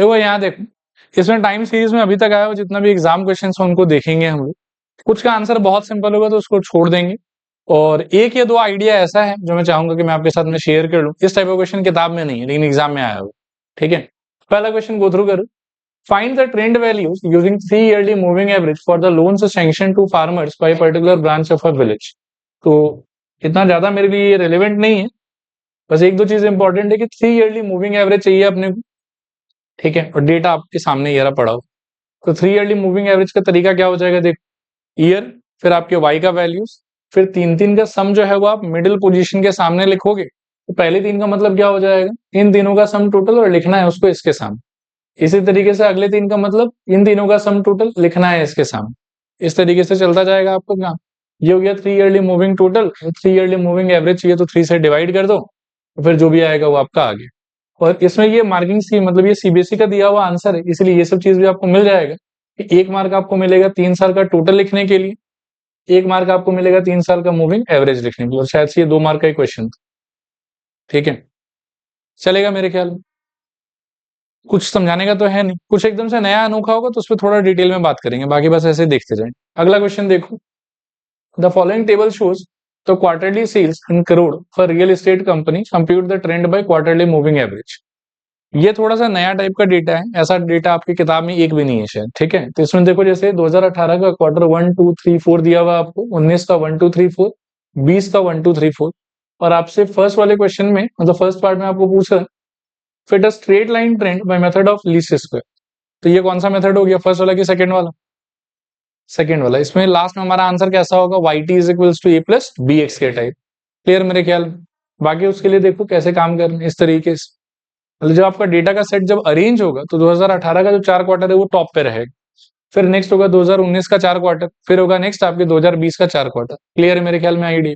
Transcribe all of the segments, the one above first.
देखो यहाँ देखो, इसमें टाइम सीरीज में अभी तक आया हो जितना भी एग्जाम क्वेश्चन है उनको देखेंगे हम लोग। कुछ का आंसर बहुत सिंपल होगा तो उसको छोड़ देंगे, और एक या दो आइडिया ऐसा है जो मैं चाहूंगा कि मैं आपके साथ में शेयर कर लूं। इस टाइप का क्वेश्चन किताब में नहीं है लेकिन एग्जाम में आया हो। ठीक है, पहला क्वेश्चन गो थ्रू करो। Find the trend values using 3 yearly moving average for the loans sanction to farmers by particular branch of a village. तो इतना ज्यादा मेरे लिए रेलिवेंट नहीं है, बस एक दो चीज इंपॉर्टेंट है कि 3 ईयरली मूविंग एवरेज चाहिए अपने को। ठीक है, और डेटा आपके सामने ये रहा पड़ा हो। तो 3 ईयरली मूविंग एवरेज का तरीका क्या हो जाएगा, देखो, ईयर, फिर आपके वाई का वैल्यूज, फिर तीन तीन का सम जो है वो आप मिडिल पोजीशन के सामने लिखोगे। तो पहले तीन का मतलब क्या हो जाएगा, इन तीनों का सम टोटल और लिखना है उसको इसके सामने। इसी तरीके से अगले तीन का मतलब इन तीनों का सम टोटल लिखना है इसके सामने। इस तरीके से चलता जाएगा आपको काम। ये हो गया 3 yearly moving total. 3 yearly moving average चाहिए तो 3 से डिवाइड कर दो, तो फिर जो भी आएगा वो आपका आ गया। और इसमें ये मार्किंग सी मतलब ये सीबीएसई का दिया हुआ आंसर है, इसलिए ये सब चीज भी आपको मिल जाएगा कि 1 मार्क आपको मिलेगा 3 साल का टोटल लिखने के लिए, 1 मार्क आपको मिलेगा 3 साल का मूविंग एवरेज लिखने के लिए, और शायद से ये 2 मार्क का ही क्वेश्चन था। ठीक है, चलेगा मेरे ख्याल में। कुछ समझाने का तो है नहीं, कुछ एकदम से नया अनोखा होगा तो उस पर थोड़ा डिटेल में बात करेंगे, बाकी बस ऐसे देखते जाएं। अगला क्वेश्चन देखो, the following table shows the quarterly sales in crore for real estate company, compute the trend by quarterly moving average. ये थोड़ा सा नया टाइप का डेटा है, ऐसा डेटा आपकी किताब में एक भी नहीं है शायद। ठीक है, तो इसमें देखो जैसे 2018 का क्वार्टर 1 2 3 4 दिया हुआ आपको, 19 का 1 2 3 4, 20 का 1 2 3 4, और आपसे फर्स्ट वाले क्वेश्चन में मतलब फर्स्ट पार्ट में आपको पूछ रहा है fit a straight line trend by method of least square. तो ये कौन सा मेथड हो गया, फर्स्ट वाला कि सेकंड वाला? सेकंड वाला। इसमें लास्ट में हमारा आंसर कैसा होगा, Y T is equals to A plus B X के टाइप। क्लियर मेरे ख्याल में। बाकी उसके लिए देखो कैसे काम करना इस तरीके से, मतलब जब आपका डेटा का सेट जब अरेंज होगा तो 2018 का जो 4 क्वार्टर है वो टॉप पे रहेगा, फिर नेक्स्ट होगा 2019 का 4 क्वार्टर, फिर होगा नेक्स्ट आपके 2020 का 4 क्वार्टर। क्लियर है मेरे ख्याल में आईडी।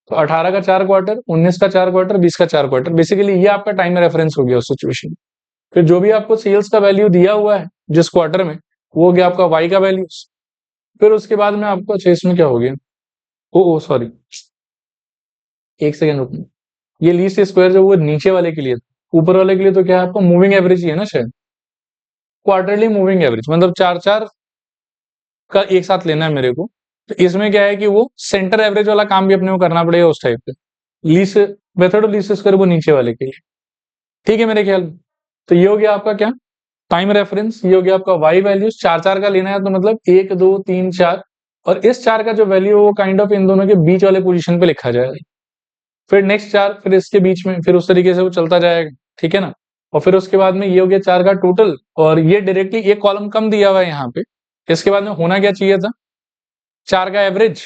तो 18 का 4 क्वार्टर, 19 का 4 क्वार्टर, 20 का 4 क्वार्टर, बेसिकली ये आपका टाइम रेफरेंस हो गया उस सिचुएशन। फिर जो भी आपको सेल्स का वैल्यू दिया हुआ है जिस क्वार्टर में, वो हो गया आपका वाई का वैल्यू। फिर उसके बाद में आपको अच्छा इसमें क्या हो गया, ओ सॉरी, एक सेकेंड रुकना। ये लीस्ट स्क्वायर जो वो नीचे वाले के लिए था, ऊपर वाले के लिए तो क्या है आपको मूविंग एवरेज ही है ना शायद, क्वार्टरली मूविंग एवरेज, मतलब चार चार का एक साथ लेना है मेरे को। तो इसमें क्या है कि वो सेंटर एवरेज वाला काम भी अपने को करना पड़ेगा उस टाइप पे। Least method of least square वो नीचे वाले के लिए। ठीक है मेरे ख्याल में। तो ये हो गया आपका क्या, टाइम रेफरेंस। ये हो गया आपका वाई वैल्यूज, चार चार का लेना है तो मतलब 1 2 3 4, और इस चार का जो वैल्यू है वो काइंड ऑफ इन दोनों के बीच वाले पोजीशन पे लिखा जाएगा। फिर नेक्स्ट चार, फिर इसके बीच में, फिर उस तरीके से वो चलता जाएगा। ठीक है ना। और फिर उसके बाद में ये हो गया चार का टोटल, और ये डायरेक्टली एक कॉलम कम दिया हुआ है यहाँ पे। इसके बाद में होना क्या चाहिए था, चार का एवरेज,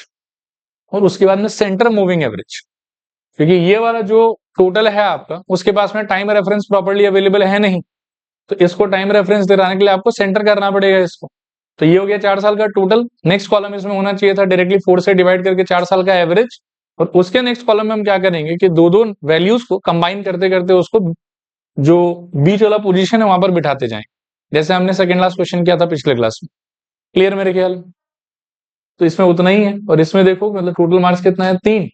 और उसके बाद में सेंटर मूविंग एवरेज। क्योंकि ये वाला जो टोटल है आपका, उसके पास में टाइम रेफरेंस प्रॉपर्ली अवेलेबल है नहीं, तो इसको टाइम रेफरेंस दिलाने के लिए आपको सेंटर करना पड़ेगा इसको। तो ये हो गया 4 साल का टोटल। नेक्स्ट कॉलम इसमें होना चाहिए था डायरेक्टली 4 से डिवाइड करके 4 साल का एवरेज, और उसके नेक्स्ट कॉलम में हम क्या करेंगे कि दो दो वैल्यूज को कंबाइन करते करते उसको जो बीच वाला पोजीशन है वहां पर बिठाते जाएं, जैसे हमने सेकंड लास्ट क्वेश्चन किया था पिछले क्लास में। क्लियर मेरे ख्याल। तो इसमें उतना ही है, और इसमें देखो मतलब टोटल मार्क्स कितना है, 3।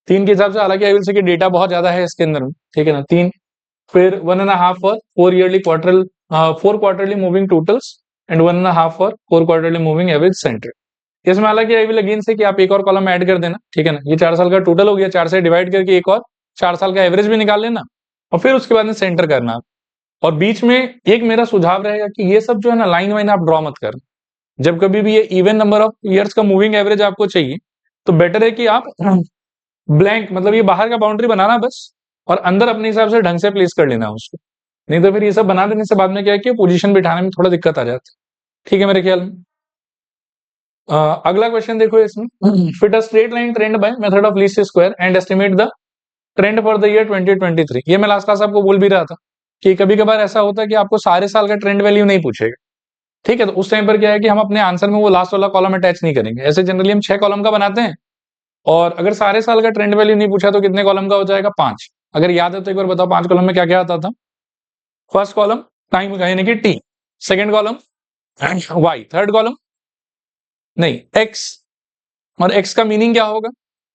3 के हिसाब से, हालांकि आई विल से कि डेटा बहुत ज्यादा है इसके अंदर में। ठीक है ना, 3। फिर 1.5 for 4 yearly quarter, 4 quarterly moving totals, and 1.5 for 4 quarterly moving average centre. इसमें हालांकि आई विल अगेन से कि आप एक और कॉलम ऐड कर देना। ठीक है ना, ये 4 साल का टोटल हो गया, 4 से डिवाइड करके एक और 4 साल का एवरेज भी निकाल लेना, और फिर उसके बाद में सेंटर करना। और बीच में एक मेरा सुझाव रहेगा कि ये सब जो है ना लाइन वाइन आप ड्रॉ मत करना। जब कभी भी ये इवन नंबर ऑफ ईयर्स का मूविंग एवरेज आपको चाहिए तो बेटर है कि आप ब्लैंक, मतलब ये बाहर का बाउंड्री बनाना बस, और अंदर अपने हिसाब से ढंग से प्लेस कर लेना उसको। नहीं तो फिर ये सब बना देने से बाद में क्या है कि पोजीशन बिठाने में थोड़ा दिक्कत आ जाती है। ठीक है मेरे ख्याल में। अगला क्वेश्चन देखो इसमें, fit a straight line trend by method of least square and estimate the trend for the year 2023। ये मैं लास्ट क्लास आपको बोल भी रहा था कि कभी कभार ऐसा होता है कि आपको सारे साल का ट्रेंड वैल्यू नहीं पूछेगा। ठीक है, तो उस टाइम पर क्या है कि हम अपने आंसर में वो लास्ट वाला कॉलम अटैच नहीं करेंगे। ऐसे जनरली हम 6 कॉलम का बनाते हैं, और अगर सारे साल का ट्रेंड वैल्यू नहीं पूछा तो कितने कॉलम का हो जाएगा, 5। अगर याद है तो एक बार बताओ 5 कॉलम में क्या क्या आता था। फर्स्ट कॉलम टाइम यानी कि T, second column Y, third column नहीं एक्स, और एक्स का मीनिंग क्या होगा,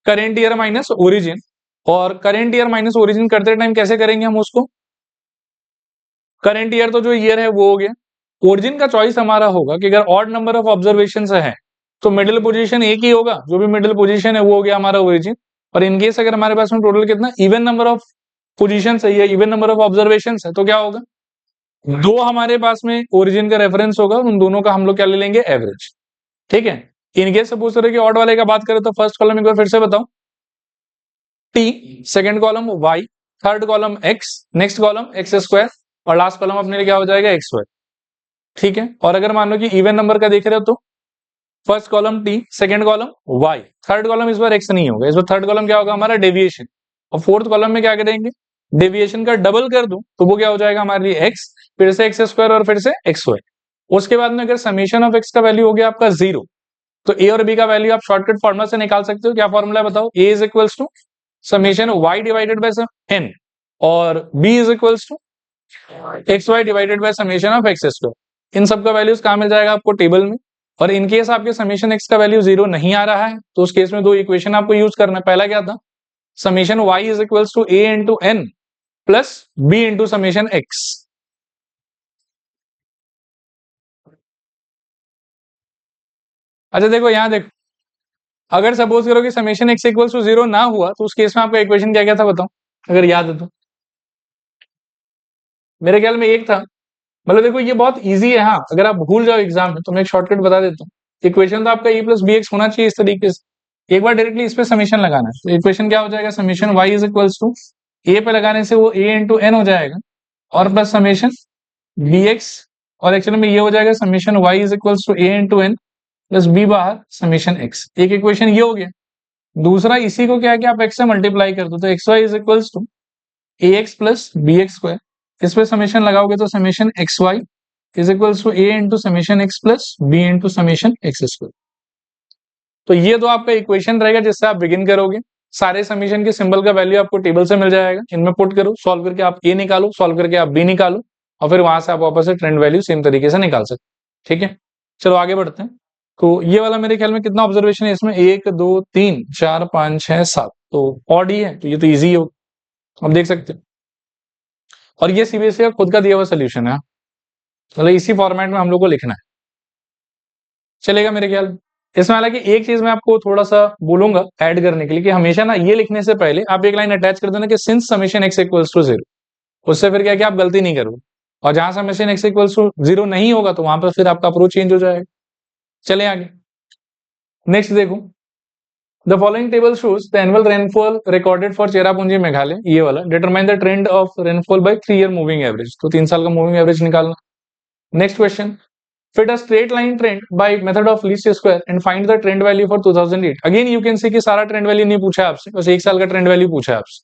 करेंट ईयर माइनस ओरिजिन। और करेंट ईयर माइनस ओरिजिन करते टाइम कैसे करेंगे हम उसको, करंट ईयर तो जो ईयर है वो हो गया। ओरिजिन का चॉइस हमारा होगा कि अगर ऑड नंबर ऑफ ऑब्जर्वेशन है तो मिडिल पोजीशन एक ही होगा, जो भी मिडिल पोजीशन है वो हो गया हमारा ओरिजिन। और इनकेस अगर हमारे पास में टोटल कितना इवन नंबर ऑफ पोजीशन है या इवन नंबर ऑफ ऑब्जर्वेशन है तो क्या होगा, दो हमारे पास में ओरिजिन का रेफरेंस होगा, उन दोनों का हम लोग क्या ले लेंगे, एवरेज। ठीक है। इनकेस सपोज करें कि ऑड वाले का बात करें तो फर्स्ट कॉलम एक बार फिर से बताओ, T, second column Y, third column X, next column X square और लास्ट कॉलम अपने लिए क्या हो जाएगा, एक्स वाई। ठीक है। और अगर मान लो कि इवन नंबर का देख रहे हो तो first column T, second column Y, third column इस बार एक्स नहीं होगा, इस बार थर्ड कॉलम क्या होगा हमारा, डेविएशन। और फोर्थ कॉलम में क्या करेंगे, डेविएशन का डबल कर दूं तो वो क्या हो जाएगा हमारे लिए एक्स, फिर से एक्स स्क्वायर और फिर से एक्स वाई। उसके बाद में अगर समेशन ऑफ एक्स का वैल्यू हो गया आपका 0, तो ए और बी का वैल्यू आप शॉर्टकट फॉर्मूला से निकाल सकते हो। क्या फॉर्मूला है बताओ, A is equals to summation Y divided by N और B is equals to X Y divided by summation of X square. इन सब का वैल्यूज कहां मिल जाएगा आपको, टेबल में। और इन केस आपके समेशन एक्स का वैल्यू 0 नहीं आ रहा है तो उस केस में दो इक्वेशन आपको यूज करना है। पहला क्या था, summation Y is equals to A into N plus B into summation X. अच्छा देखो यहां देखो, अगर सपोज करो कि समेशन एक्स इक्वल्स टू 0 ना हुआ तो उस केस में आपका इक्वेशन क्या क्या था बताओ, अगर याद है तो। मेरे ख्याल में एक था, मतलब देखो ये बहुत इजी है। हाँ अगर आप भूल जाओ एग्जाम में तो मैं एक शॉर्टकट बता देता हूँ। इक्वेशन तो आपका ए प्लस बी एक्स होना चाहिए इस तरीके से, एक बार डायरेक्टली इस पे समीशन लगाना है तो इक्वेशन क्या हो जाएगा, summation Y is equals to A पे लगाने से वो ए इंटू एन हो जाएगा और प्लस समीशन बी एक्स, और एक्चुअली में ये हो जाएगा summation Y is equals to A into N plus B बाहर समीशन एक्स। एक इक्वेशन ये हो गया। दूसरा इसी को क्या है कि आप एक्स से मल्टीप्लाई कर दो तो X Y is equals to A X plus B X square, इस पे समीशन लगाओगे तो summation X Y is equals to A into summation X plus B into summation X square. तो ये तो आपका इक्वेशन रहेगा जिससे आप बिगिन करोगे। सारे समीशन के सिंबल का वैल्यू आपको टेबल से मिल जाएगा, इनमें पुट करो, सॉल्व करके आप ए निकालो, सॉल्व करके आप बी निकालो और फिर वहां से आप वापस से ट्रेंड वैल्यू सेम तरीके से निकाल सकते। ठीक है, चलो आगे बढ़ते हैं। तो ये वाला मेरे ख्याल में कितना ऑब्जर्वेशन है इसमें, 1 2 3 4 5 6 7, तो ऑड ही है तो ये तो ईजी हो, आप देख सकते हैं। और ये सीबीएसई का खुद का दिया हुआ सोल्यूशन है, मतलब इसी फॉर्मेट में हम लोग को लिखना है, चलेगा मेरे ख्याल। इसमें हालांकि एक चीज मैं आपको थोड़ा सा बोलूंगा ऐड करने के लिए कि हमेशा ना ये लिखने से पहले आप एक लाइन अटैच कर देना कि since summation X equals to 0, उससे फिर क्या कि आप गलती नहीं करोगे। और जहां समेशन एक्स इक्वल्स टू 0 नहीं होगा तो वहां पर फिर आपका अप्रोच चेंज हो जाएगा। चले आगे, नेक्स्ट देखो, the following table shows the annual rainfall recorded for Cherrapunji Meghalaya, ये वाला, determine the trend of rainfall by 3 year moving average, तो 3 साल का मूविंग एवरेज निकालना। Next question, fit a straight line trend by method of least square and find the trend value for 2008। Again you can see कि सारा trend value नहीं पूछा आपसे, बस एक साल का ट्रेंड वैल्यू पूछा आपसे।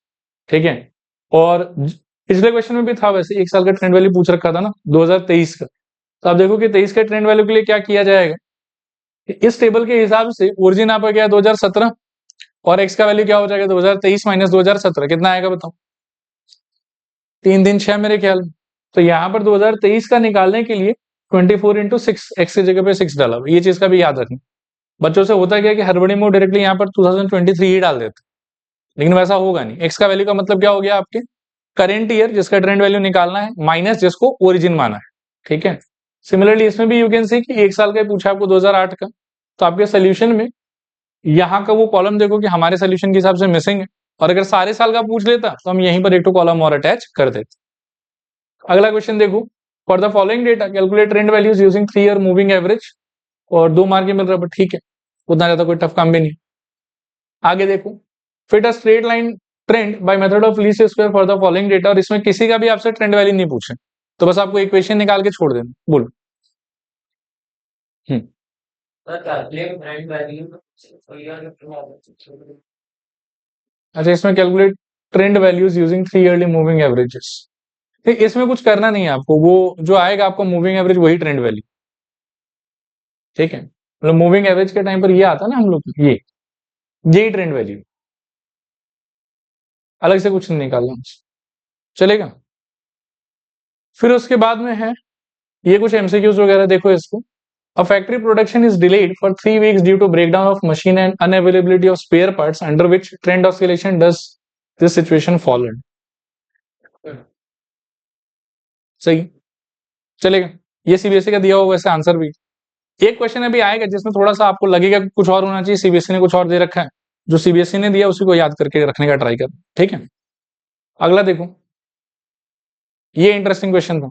ठीक है, और पिछले क्वेश्चन में भी था वैसे एक साल का ट्रेंड वैल्यू पूछ रखा था ना 2023 का। तो आप देखो कि 23 के ट्रेंड वैल्यू के लिए क्या किया जाएगा, इस टेबल के हिसाब से ओरिजिन आपका क्या है 2017 और एक्स का वैल्यू क्या हो जाएगा 2023 माइनस 2017, कितना आएगा बताओ, 3 दिन 6 मेरे ख्याल में। तो यहाँ पर 2023 का निकालने के लिए 24 इंटू 6, एक्स की जगह पे 6 डाला, ये चीज का भी याद रखना। बच्चों से होता क्या कि हड़बड़ी में डायरेक्टली यहाँ पर 2023 ही डाल देते, लेकिन वैसा होगा नहीं। एक्स का वैल्यू का मतलब क्या हो गया, आपके करेंट ईयर जिसका ट्रेंड वैल्यू निकालना है माइनस जिसको ओरिजिन माना है। ठीक है, सिमिलरली इसमें भी यू कैन सी कि एक साल का पूछा आपको 2008 का, तो आपके सोल्यूशन में यहाँ का वो कॉलम देखो कि हमारे सोल्यूशन के हिसाब से मिसिंग है, और अगर सारे साल का पूछ लेता तो हम यहीं पर एक कॉलम और अटैच कर देते। अगला क्वेश्चन देखो, for the following data calculate trend values using 3 year moving average, और 2 मार्क मिल रहा है, ठीक है, उतना ज्यादा कोई टफ काम भी नहीं। आगे देखो, fit a straight line trend by method of least square for the following data, और इसमें किसी का भी आपसे ट्रेंड वैल्यू नहीं पूछे, तो बस आपको इक्वेशन निकाल के छोड़ देना, बोलो। हम्म अच्छा, इसमें calculate trend values using 3 yearly moving averages, इसमें कुछ करना नहीं है आपको, वो जो आएगा आपको मूविंग एवरेज वही ट्रेंड वैल्यू। ठीक है, मतलब मूविंग एवरेज के टाइम पर ये आता ना हम लोग, यही ट्रेंड वैल्यू, अलग से कुछ नहीं निकालना, चलेगा। फिर उसके बाद में है ये कुछ एमसीक्यूज वगैरह, देखो इसको। A factory production is delayed for 3 weeks due to breakdown of machine and unavailability of spare parts, under which trend oscillation does this situation fall in? सही चलेगा। ये सीबीएसई का दिया होगा वैसे आंसर भी। एक क्वेश्चन अभी आएगा जिसमें थोड़ा सा आपको लगेगा कि कुछ और होना चाहिए, सीबीएसई ने कुछ और दे रखा है, जो सीबीएसई ने दिया उसी को याद करके रखने का ट्राई कर। ठीक है, अगला देखो, ये इंटरेस्टिंग क्वेश्चन था।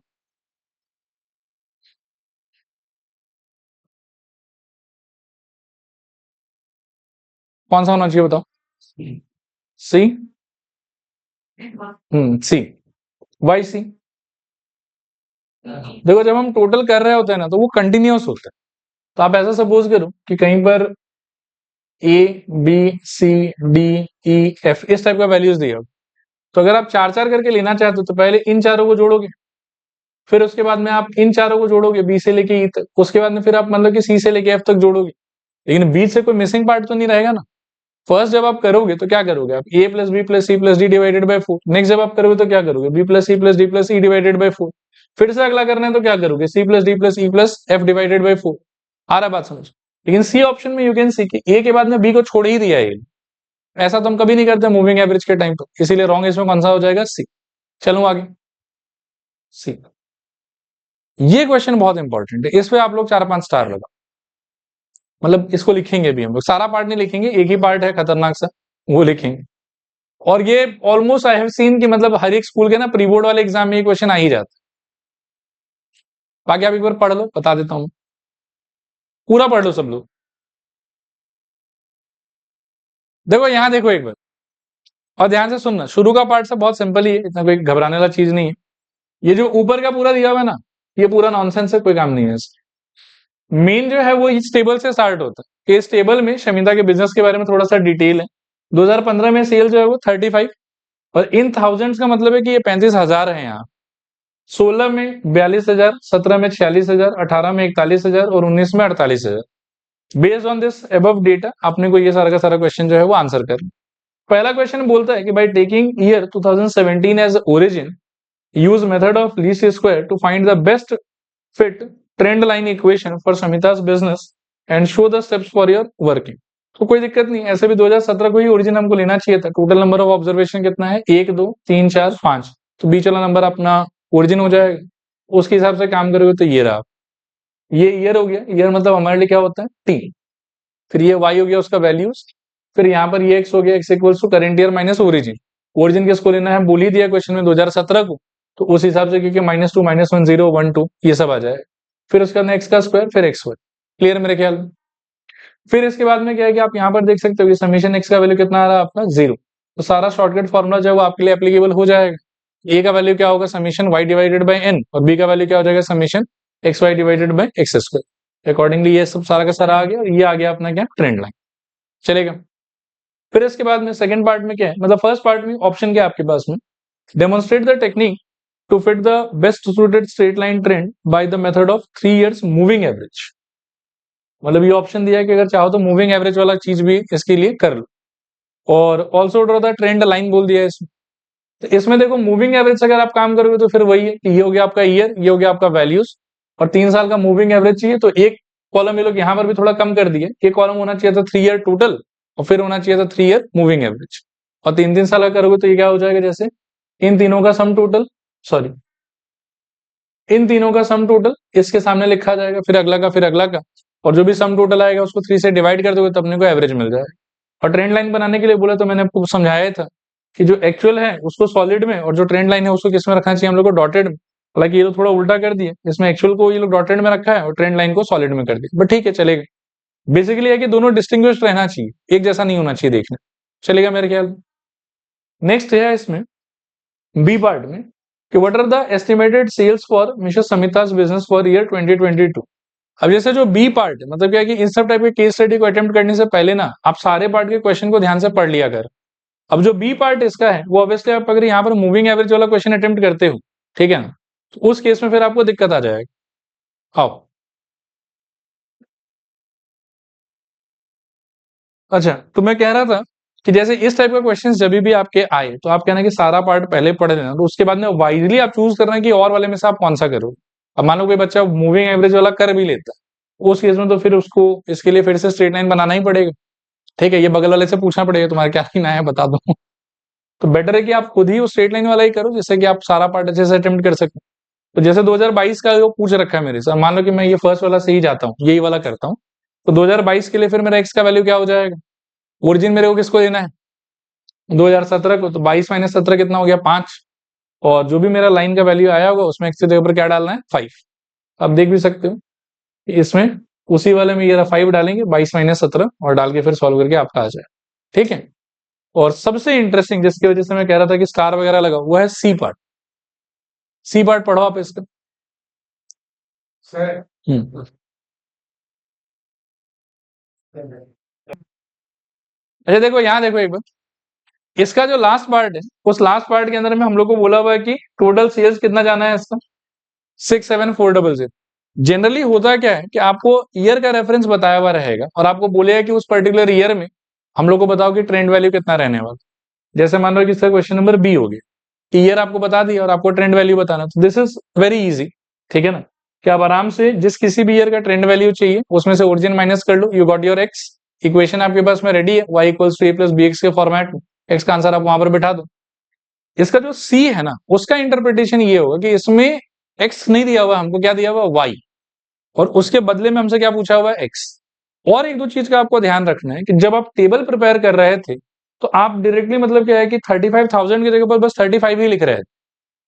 कौन सा होना चाहिए बताओ? सी। सी। Y C? देखो जब हम टोटल कर रहे होते हैं ना तो वो कंटिन्यूअस होता है। तो आप ऐसा सपोज करो कि कहीं पर A B C D E F इस टाइप का वैल्यूज दिया हो, तो अगर आप चार चार करके लेना चाहते हो तो पहले इन चारों को जोड़ोगे, फिर उसके बाद में आप इन चारों को जोड़ोगे बी से लेके ई तक, उसके बाद में फिर आप मतलब कि सी से लेके एफ तक जोड़ोगे, लेकिन बीच से कोई मिसिंग पार्ट तो नहीं रहेगा ना। फर्स्ट जब आप करोगे तो क्या करोगे आप, A plus B plus C plus D divided by 4। Next जब आप करोगे तो क्या करोगे, B plus C plus D plus E divided by 4। फिर से अगला करना है तो क्या करोगे, C plus D plus E plus F divided by 4। आ रहा बात समझ? लेकिन सी ऑप्शन में यू कैन सी कि ए के बाद में बी को छोड़ ही दिया है, ऐसा तो हम कभी नहीं करते मूविंग एवरेज के टाइम पर, इसीलिए रॉन्ग इसमें कौन सा हो जाएगा, सी। चलो आगे, सी। ये क्वेश्चन बहुत इंपॉर्टेंट है, इस पे आप लोग 4-5 स्टार लगा, मतलब इसको लिखेंगे भी हम लोग, सारा पार्ट नहीं लिखेंगे, एक ही पार्ट है खतरनाक सा वो लिखेंगे। और ये ऑलमोस्ट आई हैव सीन कि मतलब हर एक स्कूल के ना प्री बोर्ड वाले एग्जाम में ये क्वेश्चन आ ही जाता है। बाकी आप एक बार पढ़ लो, बता देता हूं, पूरा पढ़ लो सब लोग। देखो यहां देखो एक बार, और ध्यान से सुनना, शुरू का पार्ट से बहुत सिंपल ही है, इतना कोई घबराने वाला चीज नहीं है। ये जो ऊपर का पूरा दिया हुआ है ना, ये पूरा नॉनसेंस है, कोई काम नहीं है। मेन जो है वो इस टेबल से स्टार्ट होता है कि इस टेबल में शमिता के बिजनेस के बारे में थोड़ा सा डिटेल है। 2015 में सेल जो है वो 35, और इन थाउजेंड्स का मतलब है कि ये 35,000 है यहाँ। 16 में 42,000, 17 में 46,000, 18 में 41,000 और 19 में 48,000। Based on this above data आपने को ये सारा का सारा क्वेश्चन जो है वो आंसर कर। पहला क्वेश्चन बोलता है कि by taking year 2017 as origin, use method of least square to find the best fit trend line equation for Samita's business and show the steps for your working. तो कोई दिक्कत नहीं, ऐसे भी 2017 को ही ओरिजिन हमको लेना चाहिए था। टोटल नंबर ऑफ ऑब्जर्वेशन कितना है, 1 2 3 4 5, तो बीच वाला नंबर अपना ओरिजिन हो जाएगा। उसके हिसाब से काम करोगे तो ये रहा, ये ईयर हो गया। ईयर मतलब हमारे लिए क्या होता है, टी। फिर ये वाई हो गया उसका वैल्यूज, फिर यहाँ पर ये एक्स हो गया, X equals to current year minus origin. Origin किसको लेना है, बोल ही दिया क्वेश्चन में 2017 को, तो उस हिसाब से क्योंकि -2 -1 0 1 2 ये सब आ जाएगा। फिर उसका नेक्स्ट का स्क्वायर, फिर एक्स स्क्वायर। क्लियर मेरे ख्याल में? फिर इसके बाद में क्या है कि आप यहाँ पर देख सकते हो कि समीशन एक्स का वैल्यू कितना आ रहा है आपका, 0। तो सारा शॉर्टकट फॉर्मुला जो है वो आपके लिए एप्लीकेबल हो जाएगा। ए का वैल्यू क्या होगा, summation Y divided by N, और बी का वैल्यू क्या हो जाएगा, summation X Y divided by X square. Accordingly ये सब सारा का सारा आ गया, और ये आ गया अपना क्या, ट्रेंड लाइन। चलेगा। फिर इसके बाद में सेकंड पार्ट में क्या है, मतलब फर्स्ट पार्ट में ऑप्शन क्या है आपके पास में, demonstrate the technique to fit the best suited straight line trend by the method of 3 years moving average. मतलब ये ऑप्शन दिया है कि अगर चाहो तो मूविंग एवरेज वाला चीज भी इसके लिए कर लो, और also draw the trend line बोल दिया है इसमें। तो इसमें देखो मूविंग एवरेज से अगर आप काम करोगे तो फिर वही है कि ये हो गया आपका ईयर, ये हो गया आपका वैल्यूज, और 3 साल का मूविंग एवरेज चाहिए, तो एक कॉलम ये लोग यहाँ पर भी थोड़ा कम कर दिए, एक कॉलम होना चाहिए था 3 ईयर टोटल, और फिर होना चाहिए था 3 ईयर मूविंग एवरेज। और 3-3 साल का करोगे तो ये क्या हो जाएगा, जैसे इन तीनों का सम टोटल, सॉरी इन तीनों का सम टोटल इसके सामने लिखा जाएगा, फिर अगला का, फिर अगला का, और जो भी सम टोटल आएगा उसको 3 से डिवाइड कर दोगे तो अपने को एवरेज मिल जाएगा। और ट्रेंड लाइन बनाने के लिए बोला तो मैंने आपको समझाया था कि जो एक्चुअल है उसको सॉलिड में, और जो ट्रेंड लाइन है उसको किस में रखना चाहिए हम लोग को, डॉटेड में। हालांकि ये लोग थोड़ा उल्टा कर दिए, इसमें एक्चुअल को ये लोग डॉटेड में रखा है और ट्रेंड लाइन को सॉलिड में कर दिया, बट ठीक है चलेगा। बेसिकली है कि दोनों डिस्टिंग्विश्ड रहना चाहिए, एक जैसा नहीं होना चाहिए देखने, चलेगा मेरे ख्याल। नेक्स्ट है इसमें बी पार्ट में कि what are the estimated sales for Mrs Samita's business for year 2022। अब जैसे जो बी पार्ट है, मतलब क्या है कि इन सब टाइप के केस स्टडी को अटेम्प्ट करने से पहले ना आप सारे पार्ट के क्वेश्चन को ध्यान से पढ़ लिया कर। अब जो बी पार्ट इसका है वो ऑब्वियसली आप अगर यहाँ पर मूविंग एवरेज वाला क्वेश्चन अटेम्प्ट करते हो, ठीक है ना, तो उस केस में फिर आपको दिक्कत आ जाएगी। आओ, अच्छा तो मैं कह रहा था कि जैसे इस टाइप का क्वेश्चन जब भी आपके आए तो आप कहना कि सारा पार्ट पहले पढ़ लेना, तो उसके बाद में वाइजली आप चूज करना कि और वाले में से आप कौन सा करो। अब मान लो कोई बच्चा मूविंग एवरेज वाला कर भी लेता है, उस केस में तो फिर उसको इसके लिए फिर से स्ट्रेट लाइन बनाना ही पड़ेगा। ठीक है, ये बगल वाले से पूछना पड़ेगा तुम्हारा क्या सीन है बता दो। तो बेटर है कि आप खुद ही वो स्ट्रेट लाइन वाला ही करो, जिससे कि आप सारा पार्ट अच्छे से अटेम्प्ट कर सको। तो जैसे 2022 का वो पूछ रखा है मेरे से, मान लो कि मैं ये फर्स्ट वाला से ही जाता हूँ, यही वाला करता हूँ, तो 2022 के लिए फिर मेरा एक्स का वैल्यू क्या हो जाएगा? ओरिजिन मेरे को किसको देना है? 2017 को। तो 22 माइनस 17 कितना हो गया? 5। और जो भी मेरा लाइन का वैल्यू आया होगा उसमें एक्स के जगह पर क्या डालना है? 5। आप देख भी सकते हो कि इसमें उसी वाले में ये 5 डालेंगे, 22 माइनस 17 और डाल के फिर सॉल्व करके आपका आ जाए। ठीक है। और सबसे इंटरेस्टिंग जिसकी वजह से मैं कह रहा था कि स्टार वगैरह लगा, वो है सी पार्ट। सी पार्ट पढ़ो आप इसका। हम्म। अच्छा देखो, यहाँ देखो एक बार, इसका जो लास्ट पार्ट है, उस लास्ट पार्ट के अंदर में हम लोग को बोला हुआ है कि टोटल सीएस कितना जाना है इसका? 67400। जनरली होता क्या है कि आपको ईयर का रेफरेंस बताया हुआ रहेगा और आपको बोलेगा कि उस पर्टिकुलर ईयर में हम लोग को बताओ कि ट्रेंड वैल्यू कितना रहने वाला। जैसे मान लो कि इसका क्वेश्चन नंबर बी हो गया, ईयर आपको बता दिया और आपको ट्रेंड वैल्यू बताना, तो दिस इज वेरी इजी। ठीक है ना, कि आप आराम से जिस किसी भी ईयर का ट्रेंड वैल्यू चाहिए उसमें से ओरिजिन माइनस कर लो, you got your X. Equation आपके पास में रेडी है, y equals to A plus B X के फॉर्मेट में। एक्स का आंसर आप वहां पर बिठा दो। इसका जो सी है ना, उसका इंटरप्रिटेशन ये होगा कि इसमें एक्स नहीं दिया हुआ, हमको क्या दिया हुआ? वाई। और उसके बदले में हमसे क्या पूछा हुआ है? एक्स। और एक दो चीज का आपको ध्यान रखना है कि जब आप टेबल प्रिपेयर कर रहे थे तो आप डायरेक्टली मतलब क्या है कि 35,000 की जगह पर बस 35 ही लिख रहे थे।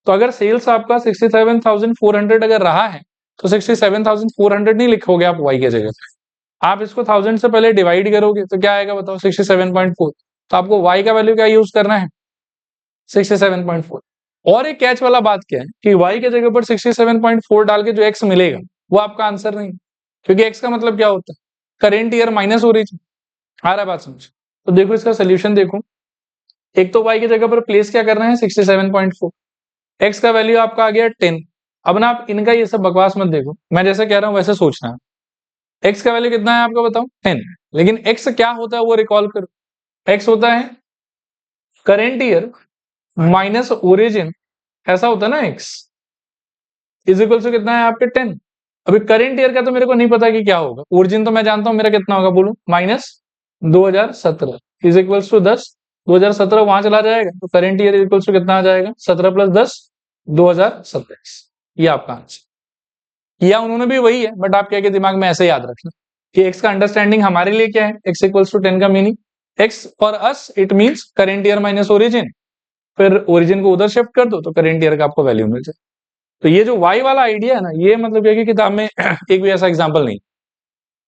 तो अगर सेल्स आपका 67,400 अगर रहा है तो 67,400 नहीं लिखोगे आप वाई की जगह पे, आप इसको 1000 से पहले डिवाइड करोगे तो क्या आएगा बताओ? 67.4। तो आपको वाई का वैल्यू क्या यूज करना है? 67.4। और एक कैच वाला बात क्या है कि y के जगह पर 67.4 डाल के जो x मिलेगा वो आपका आंसर नहीं, क्योंकि x का मतलब क्या होता है? Current year minus origin. आ रहा है बात समझ? तो देखो इसका सोल्यूशन देखो, एक तो y की जगह पर प्लेस क्या करना है? 67.4। x का वैल्यू आपका आ गया 10। अब ना आप इनका ये सब बकवास मत देखो, मैं जैसे कह रहा हूं वैसे सोचना है। x का वैल्यू कितना है आपको बताओ? 10। लेकिन x क्या होता है वो रिकॉल करो। x होता है करेंट ईयर माइनस ओरिजिन, ऐसा होता है ना। x इज इक्वल टू कितना है आपके? 10। अभी करेंट ईयर का तो मेरे को नहीं पता कि क्या होगा, ओरिजिन तो मैं जानता हूं मेरा कितना होगा, बोलो माइनस 2017 इज इक्वल टू 10। 2017 वहां चला जाएगा तो करेंट ईयर इक्वल टू कितना आ जाएगा? 17 प्लस 10, 2027। ये आपका आंसर। किया उन्होंने भी वही है, बट आप क्या के दिमाग में ऐसे याद रखना कि एक्स का अंडरस्टैंडिंग हमारे लिए क्या है? एक्स इक्वल्स टू 10 का meaning x for us it means current year minus origin. फिर ओरिजिन को उधर शिफ्ट कर दो तो करेंट ईयर का आपको वैल्यू मिल जाए। तो ये जो वाई वाला आइडिया है ना, ये मतलब ये कि किताब में एक भी ऐसा एग्जाम्पल नहीं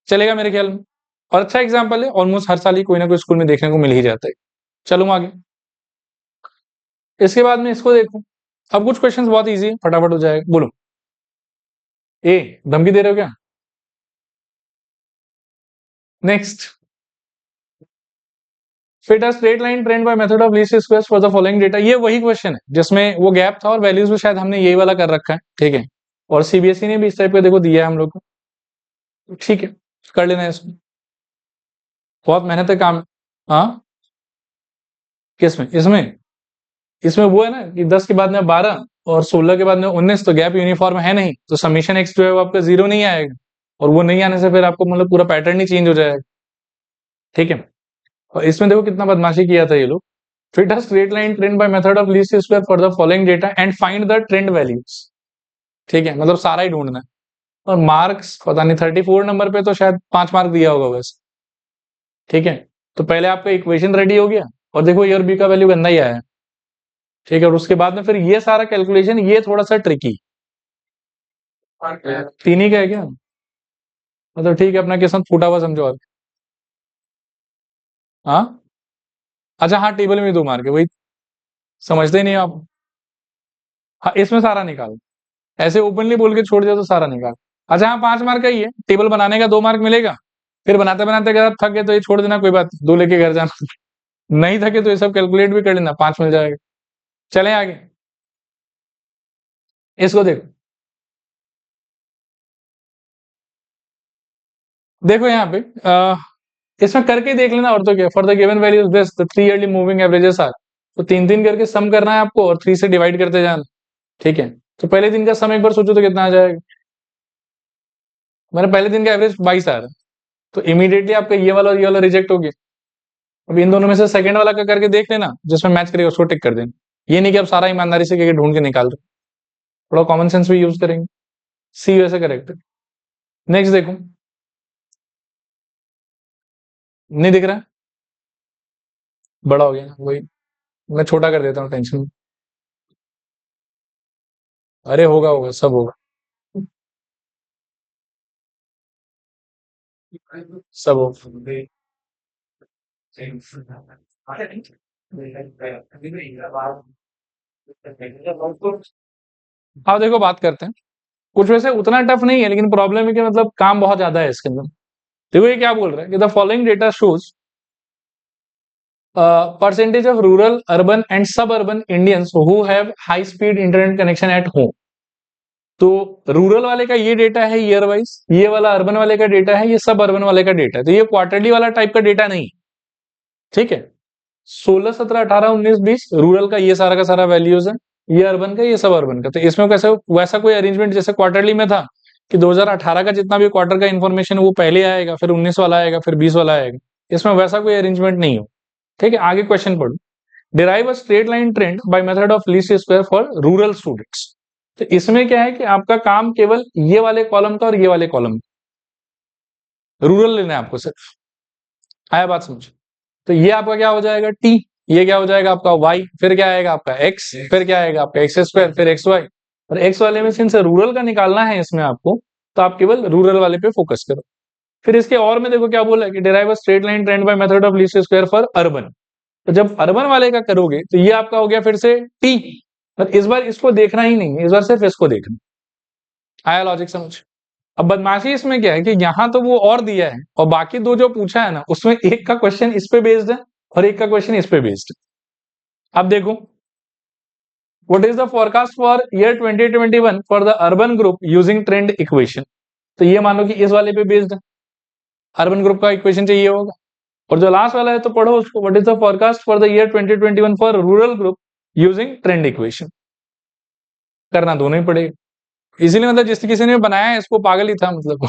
चलेगा मेरे ख्याल में। और अच्छा एग्जाम्पल है, ऑलमोस्ट हर साल ही कोई ना कोई स्कूल में देखने को मिल ही जाता है। चलो आगे, इसके बाद में इसको देखो। अब कुछ क्वेश्चंस बहुत इजी है, फटाफट हो जाएगा। बोलो, ए धमकी दे रहे हो क्या? Next, fit a straight line trend by method of least squares for the following data. ये वही क्वेश्चन है जिसमें वो गैप था और वैल्यूज भी शायद हमने यही वाला कर रखा है। ठीक है, और सीबीएसई ने भी इस टाइप का देखो दिया है हम लोग को। ठीक है, कर लेना है इसमें, बहुत मेहनत है काम। हाँ, किसमें? इसमें इसमें वो है ना कि 10 के बाद में 12 और 16 के बाद में 19, तो गैप यूनिफॉर्म है नहीं, तो समीशन एक्स जो है वो आपका 0 नहीं आएगा। और वो नहीं आने से फिर आपको मतलब पूरा पैटर्न ही चेंज हो जाएगा। ठीक है, और इसमें देखो कितना बदमाशी किया था ये लोग। Fit a straight line trend by method of least square for the following data and find the trend values. ठीक है, मतलब सारा ही ढूंढना है। और मार्क्स पता नहीं 34 नंबर पे तो शायद 5 मार्क दिया होगा बस। ठीक है, तो पहले आपका इक्वेशन रेडी हो गया और देखो ए और बी का वैल्यू गंदा ही आया है। ठीक है, और उसके बाद में फिर ये सारा कैलकुलेशन ये थोड़ा सा ट्रिकी। तीन ही का है क्या? मतलब ठीक है, अपना किस्मत फूटा हुआ समझो। और हाँ, अच्छा हाँ, टेबल में 2 मार्क है, वही समझते ही नहीं आप। हाँ, इसमें सारा निकाल, ऐसे ओपनली बोल के छोड़ दिया तो सारा निकाल। अच्छा हाँ, 5 मार्क का ही है, टेबल बनाने का 2 मार्क मिलेगा। फिर बनाते बनाते अगर आप थक गए तो ये छोड़ देना, कोई बात नहीं, 2 लेके घर जाना। नहीं थके तो ये सब कैलकुलेट भी कर लेना, 5 मिल जाएगा। चलें आगे, इसको देखो। देखो यहाँ पे इसमें करके देख लेना, और तो क्या। For the given values this the 3 yearly moving averages are. तो 3 करके सम करना है आपको और 3 से डिवाइड करते जाना। ठीक है, तो पहले दिन का सम एक बार सोचो तो कितना आ जाएगा? मेरा पहले दिन का एवरेज 22 आ रहा है, तो इमीडिएटली आपका ये वाला रिजेक्ट हो गया। अब इन दोनों में से सेकंड वाला का करके देख लेना, जिसमें मैच करेगा उसको टिक कर देना। ये नहीं कि आप सारा ईमानदारी से करके ढूंढ के निकाल दो। थोड़ा कॉमन सेंस भी यूज करेंगे। सी वैसे करेक्ट है। नेक्स्ट देखो, नहीं दिख रहा है? बड़ा हो गया वही, मैं छोटा कर देता हूँ, टेंशन। अरे होगा होगा, सब होगा, सब होगा। हाँ देखो, बात करते हैं। कुछ वैसे उतना टफ नहीं है, लेकिन प्रॉब्लम है कि मतलब काम बहुत ज्यादा है इसके अंदर। देखो ये क्या बोल रहा है कि the following data shows percentage of rural, urban and suburban Indians who have high speed internet connection at home. तो रूरल वाले का ये डेटा है ईयर वाइज, ये वाला अर्बन वाले का डेटा है, ये सब अर्बन वाले का डेटा है। तो ये क्वार्टरली वाला टाइप का डेटा नहीं, ठीक है। 16, 17, 18, 19, 20 रूरल का ये सारा का सारा वैल्यूज है, ये अर्बन का, ये सब अर्बन का। तो इसमें कैसे वैसा कोई अरेंजमेंट जैसे क्वार्टरली में था कि 2018 का जितना भी क्वार्टर का इन्फॉर्मेशन वो पहले आएगा, फिर 19 वाला आएगा, फिर 20 वाला आएगा। इसमें वैसा कोई अरेंजमेंट नहीं हो, ठीक है। आगे क्वेश्चन पढ़ो। Derive a straight line trend by method of least square for rural students. तो इसमें क्या है कि आपका काम केवल ये वाले कॉलम का और ये वाले कॉलम का, रूरल लेना है आपको सिर्फ। आया बात समझ? तो ये आपका क्या हो जाएगा टी, ये क्या हो जाएगा आपका वाई, फिर क्या आएगा आपका एक्स, फिर क्या आएगा आपका एक्स स्क्वायर, फिर एक्स वाई। और एक्स वाले में सिंस रूरल का निकालना है इसमें आपको, तो आप केवल रूरल वाले पे फोकस करो। फिर इसके और में देखो क्या बोला है कि derive a straight line trend by method of least square for urban. तो जब अर्बन वाले का करोगे तो ये आपका हो गया फिर से टी, पर इस बार इसको देखना ही नहीं है, इस बार सिर्फ इसको देखना। आया लॉजिक समझ? अब बदमाशी इसमें क्या है कि यहां तो वो और दिया है, और बाकी दो जो पूछा है ना उसमें एक का क्वेश्चन इस पे बेस्ड है और एक का क्वेश्चन इस पे बेस्ड है। अब देखो, what is the forecast for year 2021 for the urban group using trend equation. तो ये मान लो कि इस वाले पे बेस्ड है, अर्बन ग्रुप का इक्वेशन चाहिए होगा। और जो लास्ट वाला है तो पढ़ो उसको, what is the forecast for the year 2021 for rural group using trend equation. करना दोनों ही पड़ेगा। इसीलिए मतलब जिस किसी ने बनाया है इसको पागल ही था मतलब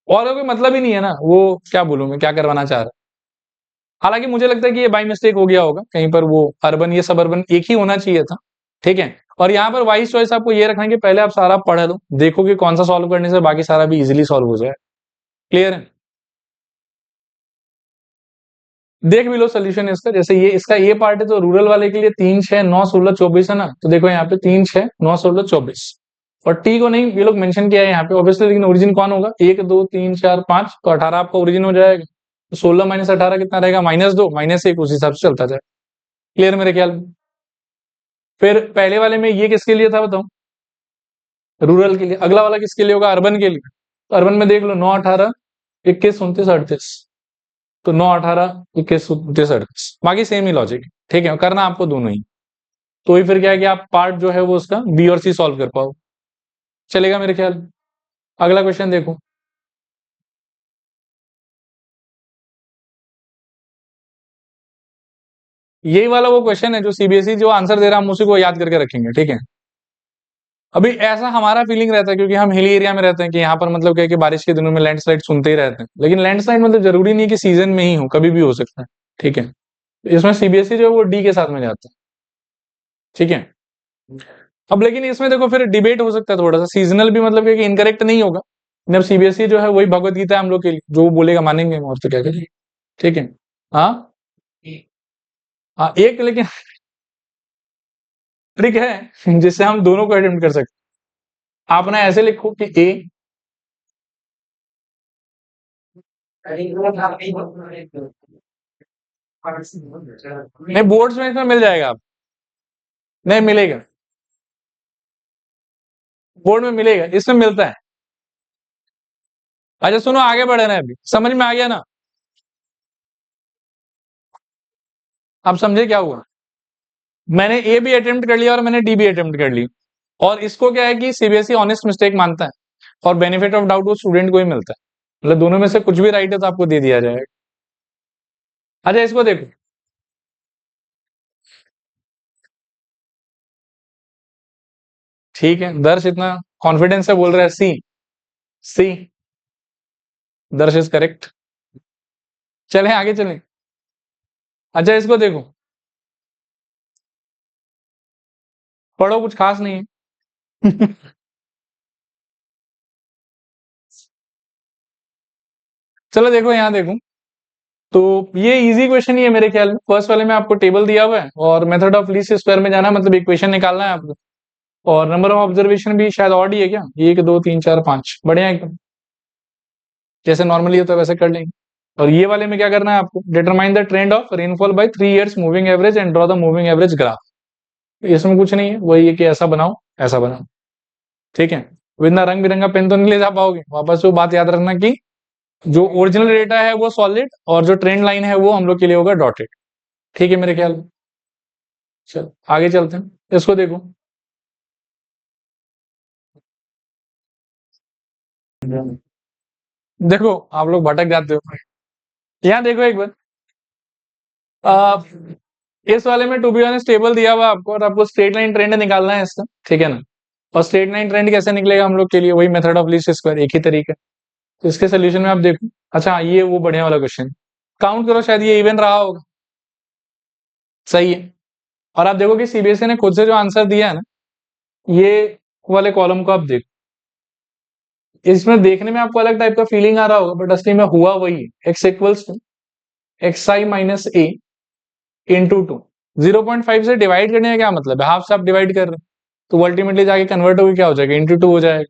और कोई मतलब ही नहीं है ना, वो क्या बोलूं मैं, क्या करवाना चाह रहा। हालांकि मुझे लगता है कि ये बाई मिस्टेक हो गया होगा कहीं पर, वो अर्बन ये सब अर्बन एक ही होना चाहिए था, ठीक है। और यहाँ पर वाइस चॉइस आपको ये रखना है कि पहले आप सारा पढ़ लो, देखो कि कौन सा सॉल्व करने से बाकी सारा भी इजीली सॉल्व हो जाए। क्लियर है? देख भी लो सोल्यूशन इसका, जैसे ये इसका ये पार्ट है तो रूरल वाले के लिए 3, 6, 9, 16, 24 है ना। तो देखो यहाँ पे 3, 6, 9, 16, 24, और टी को नहीं ये लोग मेंशन किया है यहाँ पे ऑब्वियसली, लेकिन ओरिजिन कौन होगा, 1, 2, 3, 4, 5, तो 18 आपका ओरिजिन हो जाएगा। तो 16 माइनस 18 कितना रहेगा, -2, -1, उस हिसाब से चलता जाए। क्लियर मेरे ख्याल में? फिर पहले वाले में ये किसके लिए था बताओ, रूरल के लिए। अगला वाला किसके लिए होगा, अर्बन के लिए। तो अर्बन में देख लो 9, 18, 21, 29, 38। तो 9, 18, 21, 29, 38, बाकी सेम ही लॉजिक, ठीक है। करना आपको दोनों ही, तो ही फिर क्या है कि आप पार्ट जो है वो उसका बी और सी सॉल्व कर पाओ। चलेगा मेरे ख्याल। अगला क्वेश्चन देखो। यही वाला वो क्वेश्चन है जो सीबीएसई जो आंसर दे रहा है हम उसी को याद करके रखेंगे, ठीक है। अभी ऐसा हमारा फीलिंग रहता है क्योंकि हम हिली एरिया में रहते हैं कि यहाँ पर मतलब क्या है कि बारिश के दिनों में लैंडस्लाइड सुनते ही रहते हैं, लेकिन लैंडस्लाइड मतलब जरूरी नहीं कि सीजन में ही हो, कभी भी हो सकता है, ठीक है। इसमें सीबीएसई जो है वो डी के साथ में जाता है, ठीक है। अब लेकिन इसमें देखो फिर डिबेट हो सकता है थोड़ा सा, सीजनल भी मतलब कि इनकरेक्ट नहीं होगा। जब सीबीएसई जो है वही भगवत गीता है हम लोग के लिए, जो वो बोलेगा मानेंगे हम, और तो क्या करें, ठीक है। हाँ हाँ, एक लेकिन ट्रिक है जिससे हम दोनों को अटेम्प्ट कर सकते हैं। आप ना ऐसे लिखो कि ए, नहीं बोर्ड्स में इसमें मिल जाएगा आप, नहीं मिलेगा, बोर्ड में मिलेगा, इसमें मिलता है। अच्छा सुनो, आगे बढ़े ना, अभी समझ में आ गया ना? आप समझे क्या हुआ? मैंने ए भी अटेम्प्ट कर लिया और मैंने डी भी अटेम्प्ट कर ली, और इसको क्या है कि सीबीएसई ऑनेस्ट मिस्टेक मानता है, और बेनिफिट ऑफ डाउट वो स्टूडेंट को ही मिलता है। मतलब दोनों में से कुछ भी राइट है तो आपको दे दिया जाएगा। अच्छा इसको देखो, ठीक है। दर्श इतना कॉन्फिडेंस से बोल रहा है सी, सी, दर्श इज करेक्ट। चलें आगे चलें। अच्छा इसको देखो, पढ़ो, कुछ खास नहीं है। चलो देखो यहाँ देखो, तो ये इजी क्वेश्चन ही है मेरे ख्याल में। फर्स्ट वाले में आपको टेबल दिया हुआ है और मेथड ऑफ लीस्ट स्क्वायर में जाना है, मतलब इक्वेशन निकालना है आपको। और नंबर ऑफ ऑब्जर्वेशन भी शायद ऑड ही है क्या, 1 2 3 4 5, बढ़िया एकदम, जैसे नॉर्मली होता है वैसे कर लेंगे। और ये वाले में क्या करना है आपको, determine the trend of rainfall by 3 years moving average and draw the moving average graph. इसमें कुछ नहीं है, वही है कि ऐसा बनाओ ऐसा बनाओ, ठीक है। बिना रंग बिरंगा पेन तो नहीं ले जा पाओगे वापस। वो बात याद रखना कि जो ओरिजिनल डेटा है वो सॉलिड और जो ट्रेंड लाइन है वो हम लोग के लिए होगा डॉटेड, ठीक है मेरे ख्याल में। चलो आगे चलते हैं, इसको देखो। देखो आप लोग भटक जाते हो, यहाँ देखो एक बार। आ, इस वाले में टू बी ऑनेस्ट टेबल दिया हुआ आपको और आपको स्ट्रेट लाइन ट्रेंड निकालना है इसका, ठीक है ना। और स्ट्रेट लाइन ट्रेंड कैसे निकलेगा हम लोग के लिए, वही मेथड ऑफ लीस्ट स्क्वायर, एक ही तरीका। तो इसके सोल्यूशन में आप देखो, अच्छा ये वो बढ़िया वाला क्वेश्चन, काउंट करो शायद ये इवन रहा होगा, सही है। और आप देखो कि सीबीएसई ने खुद से जो आंसर दिया है ना, ये वाले कॉलम को आप देखो, इसमें देखने में आपको अलग टाइप का फीलिंग आ रहा होगा, बट असली में हुआ वही है, X equals to X I minus A into 2। 0.5 से डिवाइड करने का क्या मतलब है, हाफ से आप डिवाइड कर रहे हैं, तो अल्टीमेटली जाके कन्वर्ट होकर क्या हो जाएगा, इंटू 2 हो जाएगा।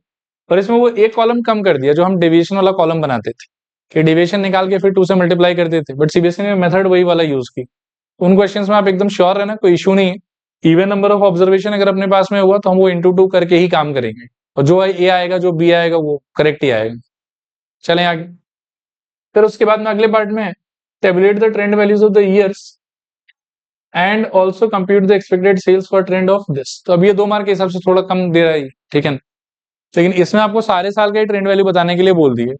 और इसमें वो एक कॉलम कम कर दिया जो हम डेविएशन वाला कॉलम बनाते थे, कि डेविएशन निकाल के फिर 2 से मल्टीप्लाई करते थे, बट सीबीएसई ने मेथड वही वाला यूज की। उन क्वेश्चंस में आप एकदम श्योर रहना, कोई इशू नहीं है। इवन नंबर ऑफ ऑब्जर्वेशन अगर अपने पास में हुआ तो हम वो इंटू 2 करके ही काम करेंगे, और जो ए आएगा जो बी आएगा वो करेक्ट ही आएगा। चलें आगे। फिर उसके बाद में अगले पार्ट में tabulate the trend values of the years and also compute the expected sales for trend of this. तो अब ये 2 मार्क के हिसाब से थोड़ा कम दे रहा है, ठीक है ना। लेकिन इसमें आपको सारे साल का ही ट्रेंड वैल्यू बताने के लिए बोल दिए,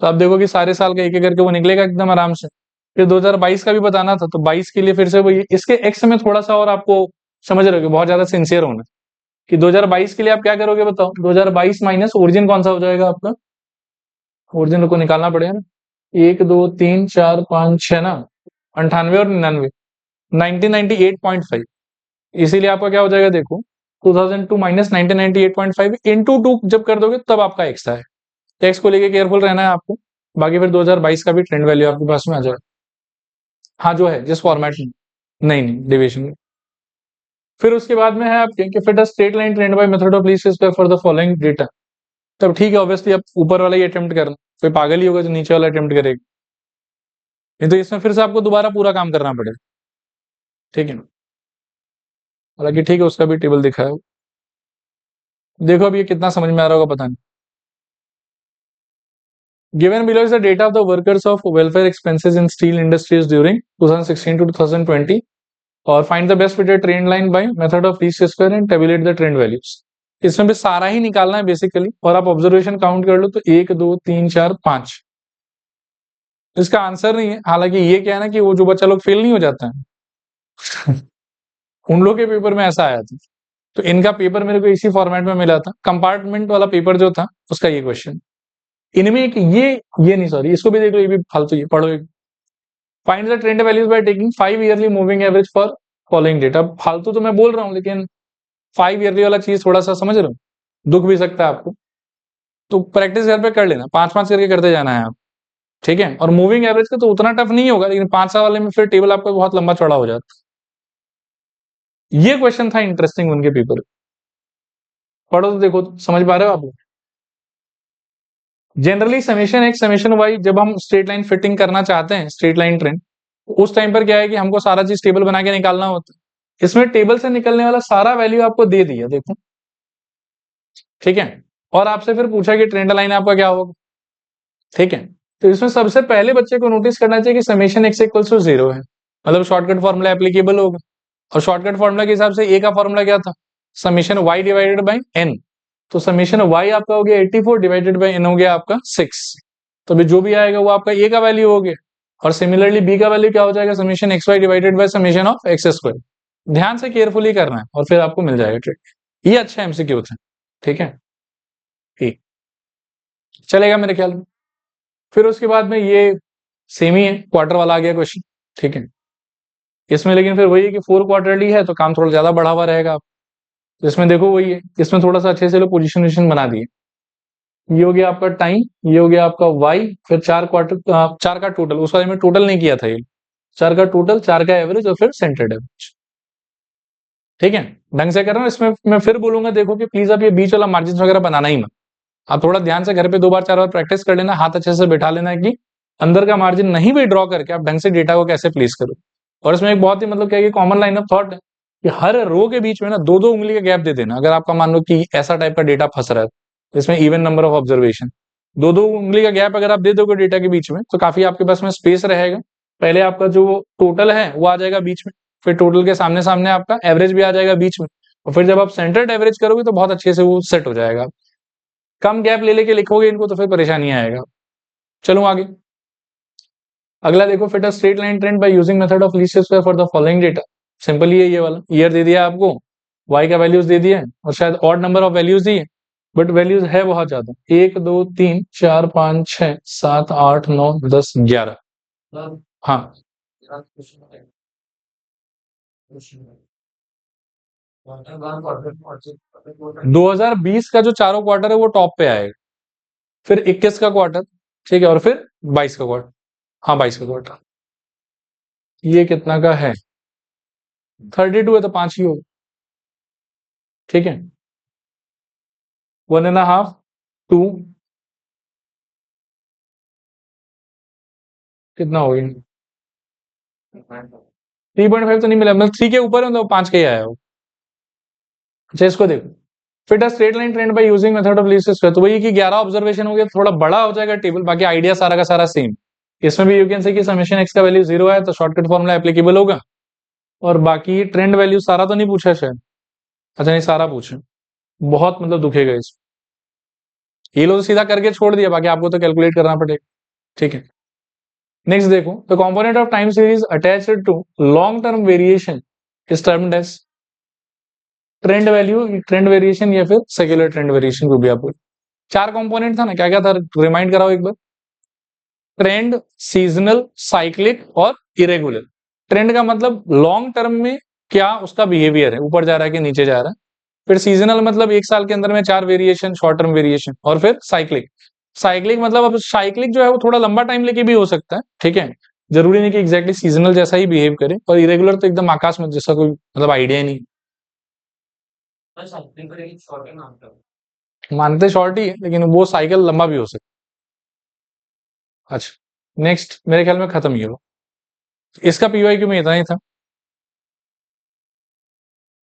तो आप देखो कि सारे साल का एक एक करके वो निकलेगा एकदम आराम से। फिर 2022 का भी बताना था, तो 22 के लिए फिर से वही, इसके एक्स में थोड़ा सा और आपको समझ रहे हो, बहुत ज्यादा सिंसियर होना कि 2022 के लिए आप क्या करोगे बताओ। 2022 माइनस ओरिजिन कौन सा हो जाएगा आपका, ओरिजिन को निकालना पड़ेगा ना। 1 2 3 4 5 6 ना, 98 और 99, 1998.5। इसीलिए आपका क्या हो जाएगा देखो, 2002 माइनस 1998.5 इंटू 2 जब कर दोगे तब आपका एक्स है। एक्स को लेके केयरफुल रहना है आपको। बाकी फिर 2022 का भी ट्रेंड वैल्यू आपके पास में आ जाएगा, हाँ जो है जिस फॉर्मेट में, नहीं नहीं डिविजन में। फिर उसके बाद में है आपके कि fit a straight line trend by method of least square for the following data. तब ठीक है, ऑब्वियसली आप ऊपर वाला ही अटेम्प्ट करना, कोई पागल ही होगा जो नीचे वाला अटेम्प्ट करेगा, नहीं तो इसमें फिर से आपको दोबारा पूरा काम करना पड़ेगा, ठीक है। हालांकि ठीक है, उसका भी टेबल दिखा है, देखो अब ये कितना समझ में आ रहा होगा पता नहीं। Given below is the data of the workers of welfare expenses in steel industries during 2016 to 2020 और find the best fitted trend line by method of least square and tabulate the trend values। इसमें भी सारा ही निकालना है basically, और आप observation count कर लो तो 1 2 3 4 5। इसका आंसर नहीं है, हालांकि ये क्या है ना कि वो जो बच्चा लोग फेल नहीं हो जाता है उन लोग के पेपर में ऐसा आया था, तो इनका पेपर मेरे को इसी फॉर्मेट में मिला था, कंपार्टमेंट वाला पेपर जो था उसका ये क्वेश्चन। इनमें एक ये नहीं सॉरी, इसको भी देख लो, ये भी फालतू, ये पढ़ो। Find the trend values by taking 5 yearly moving average for following data. फालतू तो मैं बोल रहा हूँ, लेकिन 5 ईयरली वाला चीज थोड़ा सा समझ रहे हो, दुख भी सकता है आपको, तो प्रैक्टिस घर पे कर लेना, 5 5 करके करते जाना है आप, ठीक है। और मूविंग एवरेज का तो उतना टफ नहीं होगा, लेकिन 5 साल वाले में फिर टेबल आपका बहुत लंबा चौड़ा हो जाता है। ये क्वेश्चन था इंटरेस्टिंग उनके पेपर, पढ़ो तो देखो समझ पा रहे हो आप लोग। Generally summation X summation Y, जब हम स्ट्रेट लाइन फिटिंग करना चाहते हैं स्ट्रेट लाइन ट्रेंड, उस टाइम पर क्या है कि हमको सारा चीज टेबल बना के निकालना होता है। इसमें टेबल से निकलने वाला सारा वैल्यू आपको दे दिया देखो, ठीक है। और आपसे फिर पूछा कि ट्रेंड लाइन आपका क्या होगा, ठीक है। तो इसमें सबसे पहले बच्चे को नोटिस करना चाहिए कि समेशन एक्स इक्वल टू 0 है, मतलब शॉर्टकट फॉर्मूला एप्लीकेबल होगा। और शॉर्टकट फॉर्मूला के हिसाब से ए का फॉर्मूला क्या था, summation Y divided by N. तो समेशन वाई आपका हो गया 84 डिवाइडेड बाई एन हो गया आपका 6। तो अभी जो भी आएगा वो आपका ए का वैल्यू हो गया। और सिमिलरली बी का वैल्यू क्या हो जाएगा, summation X Y divided by summation of X square. ध्यान से केयरफुली करना है और फिर आपको मिल जाएगा ट्रिक। ये अच्छा एमसीक्यू था, ठीक है, ठीक चलेगा मेरे ख्याल में। फिर उसके बाद में ये सेम ही है, क्वार्टर वाला आ गया क्वेश्चन, ठीक है। इसमें लेकिन फिर वही है कि 4 क्वार्टरली है तो काम थोड़ा ज्यादा बढ़ा हुआ रहेगा। इसमें देखो वही है, इसमें थोड़ा सा अच्छे से लोग पोजीशन बना दिए। ये हो गया आपका टाइम, ये हो गया आपका वाई, फिर 4 क्वार्टर, 4 का टोटल, उस वाले में टोटल नहीं किया था ये, 4 का टोटल, 4 का एवरेज और फिर सेंटर्ड एवरेज। ठीक है, ढंग से करना। इसमें मैं फिर बोलूंगा, देखो कि प्लीज आप ये बीच वाला मार्जिन वगैरह बनाना ही मत। आप थोड़ा ध्यान से घर पे 2 बार 4 बार प्रैक्टिस कर लेना, हाथ अच्छे से बैठा लेना है कि अंदर का मार्जिन नहीं भी ड्रॉ करके आप ढंग से डेटा को कैसे प्लेस करो। और इसमें एक बहुत ही मतलब क्या है, कॉमन लाइन ऑफ थॉट है कि हर रो के बीच में ना 2-2 उंगली का गैप दे देना। अगर आपका मान लो कि ऐसा टाइप का डेटा फंस रहा है, इसमें इवन नंबर ऑफ ऑब्जर्वेशन, 2-2 उंगली का गैप अगर आप दे दोगे डेटा के बीच में, तो काफी आपके पास में स्पेस रहेगा। पहले आपका जो टोटल है वो आ जाएगा बीच में, फिर टोटल के सामने सामने आपका एवरेज भी आ जाएगा बीच में, और फिर जब आप सेंटर्ड एवरेज करोगे तो बहुत अच्छे से वो सेट हो जाएगा। कम गैप ले लेके लिखोगे इनको तो फिर परेशानी आएगा। चलो आगे, अगला देखो, fit a straight line trend by using method of least square for the following data. Simple ही है ये वाला, ईयर दे दिया आपको, वाई का वैल्यूज दे दिए, और शायद ऑड नंबर ऑफ वैल्यूज दिए, बट वैल्यूज है बहुत ज्यादा, 1 2 3 4 5 6 7 8 9 10 11। हाँ, 2020 का जो चारों क्वार्टर है वो टॉप पे आएगा, फिर 21 का क्वार्टर, ठीक है, और फिर 22 का क्वार्टर। हाँ, 22 का क्वार्टर। ये कितना का है? 32 है तो 5 ही होगा। ठीक है, 1.5, 2, कितना हो गया? 3.5 तो नहीं मिला, मतलब 3 के ऊपर है, मतलब 5 के ही आया हो। अच्छा, इसको देखो, fit a straight line trend by using method of least square. तो वही कि 11 ऑब्जर्वेशन हो गया, थोड़ा बड़ा हो जाएगा टेबल, बाकी आइडिया सारा का सारा सेम। इसमें भी यू कैन से कि समेशन एक्स का वैल्यू 0 है तो शॉर्टकट फॉर्मूला एप्लीकेबल होगा, और बाकी ट्रेंड वैल्यू सारा तो नहीं पूछा शायद। अच्छा नहीं, सारा पूछे, बहुत मतलब दुखेगा इस, ये लो तो सीधा करके छोड़ दिया, बाकी आपको तो कैलकुलेट करना पड़ेगा। ठीक है, नेक्स्ट देखो, the component of time series attached to long term variation is termed as trend value, trend variation, या फिर सेक्युलर ट्रेंड वेरिएशन को भी आप बोल। 4 कंपोनेंट था ना, क्या क्या था, रिमाइंड कराओ एक बार। ट्रेंड, सीजनल, साइक्लिक और इरेगुलर। ट्रेंड का मतलब लॉन्ग टर्म में क्या उसका बिहेवियर है, ऊपर जा रहा है कि नीचे जा रहा है। फिर सीजनल मतलब एक साल के अंदर में 4 वेरिएशन, शॉर्ट टर्म वेरिएशन, और फिर साइक्लिक। साइक्लिक मतलब, अब साइक्लिक जो है वो थोड़ा लंबा टाइम लेके भी हो सकता है, ठीक है, जरूरी नहीं कि एग्जैक्टली सीजनल जैसा ही बिहेव करे। और इरेगुलर तो एकदम आकाश में जैसा, कोई मतलब आइडिया ही नहीं। मानते शॉर्ट ही है, लेकिन वो साइकिल लंबा भी हो सकता है। अच्छा, नेक्स्ट, मेरे ख्याल में खत्म ही हो, इसका पीवाईक्यू में इतना ही था।